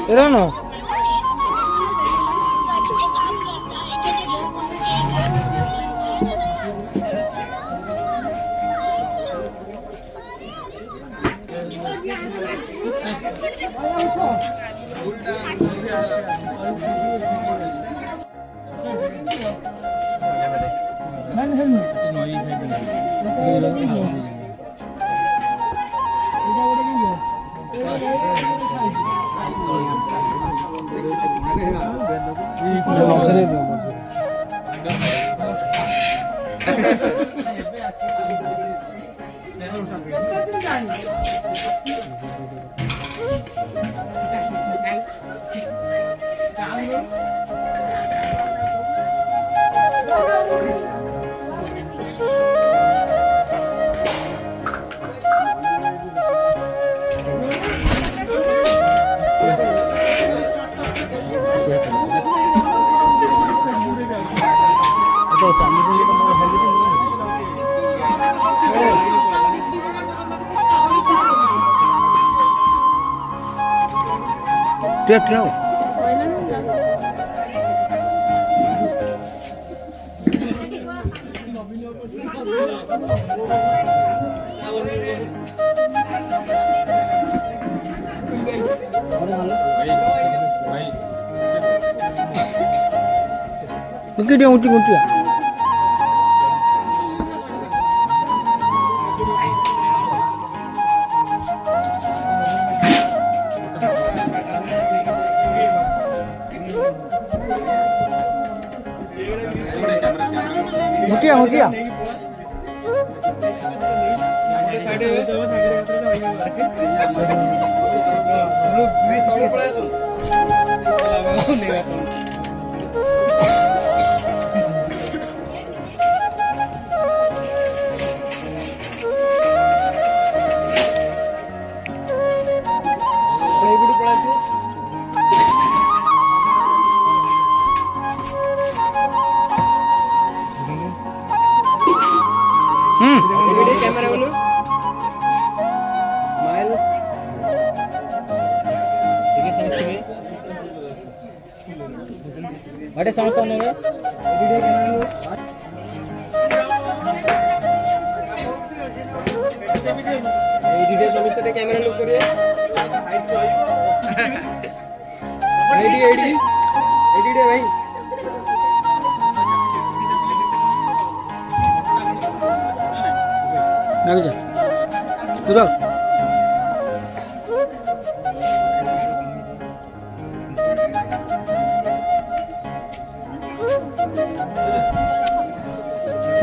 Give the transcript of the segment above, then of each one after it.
Erano? Go. Look at you. हो गया camera बोलो माइल अरे समझता नहीं वीडियो समझते कैमरा लुक करिए एडी एडी एडी भाई लग जा उधर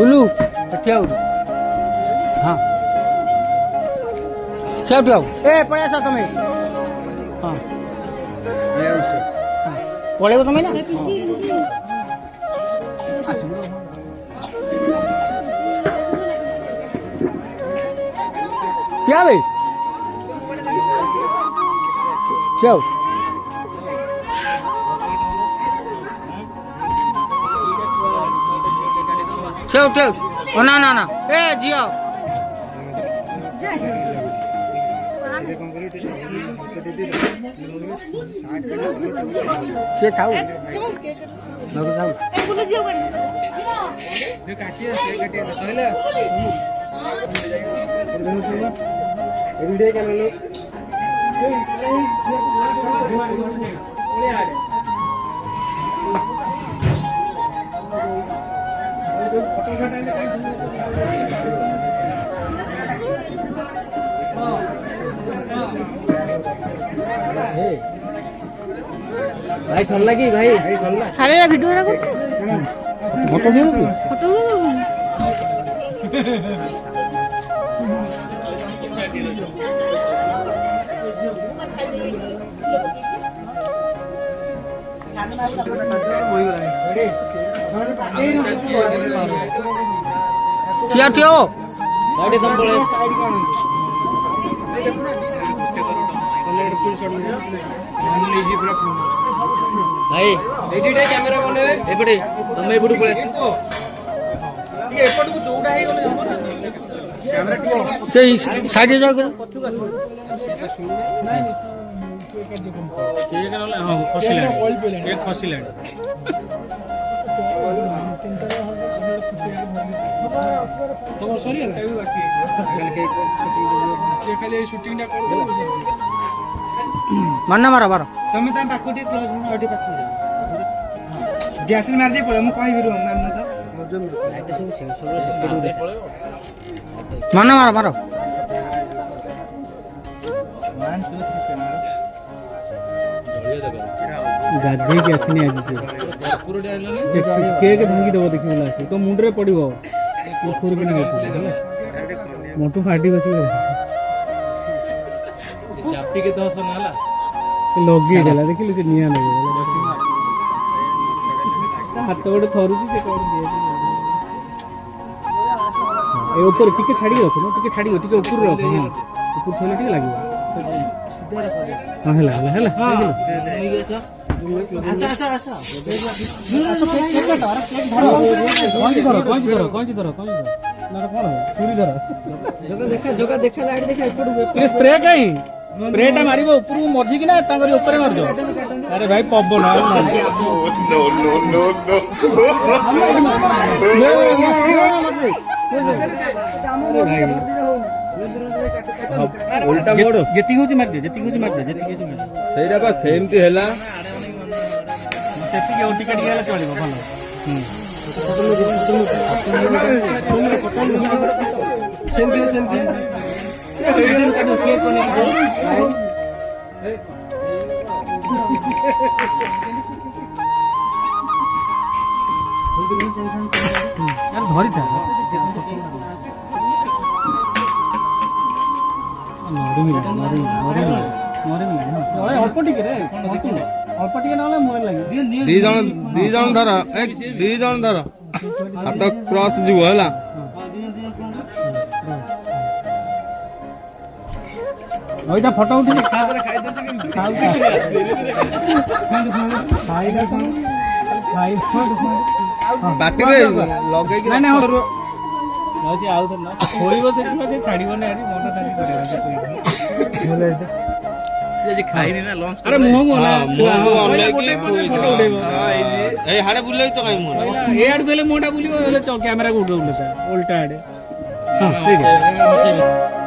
उल्लू क्या उल्लू हाँ सब जाओ ए पैसा तुम्हें हाँ पड़ेगा तुम्हें ना क्या भाई चल चल चल ओ ना ना ना ए जियो ସେ ଥାଉ भाई सरला की भाई खाली भिडियो ଫଟୋ ଦିଅ କି? ଠିଆ ଠିଆ ହୋ। भाई एडिटे कैमरा बने एपटे तमे एपटू पळे आसो ये एपटू चौडा हे गले कैमरा ସେ ସାଇଡ୍ ଯାଉ ठीक है हां खसिला एक खसिला तो सॉरी से खाली शूटिंग टा कर दो ମାନ ମାର ମାର ତମେ ତା ପାଖକୁ ଟିକେ କ୍ଲୋଜ ହୁଅ ଆଉ ଟିକେ ପାଖକୁ ଗ୍ୟାସରେ ମାରି ଦେଇ ପଳେଇ ମୁଁ କହିବି ରୁହ ମାରିନ ତ ମାନ ମାର ମାର गाधेई आसनी आज से केक भांगी दब देख तो मुंडे पड़ो मोटू फाटी बस चापी के तो लगे देला देखिलु से निया लगे हाथ गोटे थरुची से कोड दिए ए ऊपर टिके छाड़ी रखो न टिके छाड़ी टिके ऊपर रखो हां ऊपर थोले टिके लागियो सीधा रखो हां हला हला आसा आसा आसा जगह देखा लाइट देखा स्प्रे कहीं स्प्रेटा मार ऊपर मझी कि ना ऊपर मार दो अरे भाई पवन उल्टा मोड़ जेती होची मार दे जेती होची मार दे जेती होची मार सेरा बा सेमती हैला सेती के ओटी काटी गेला चलिबो भलो सेंती सेंती धरी था अल्प टिके अल्प टिके ना लगे दी जन धर हाथ क्रॉस जीव है फोटो उठी बाटी अरे मुह बुले तो कैमेरा को उल्टा आड़े हाँ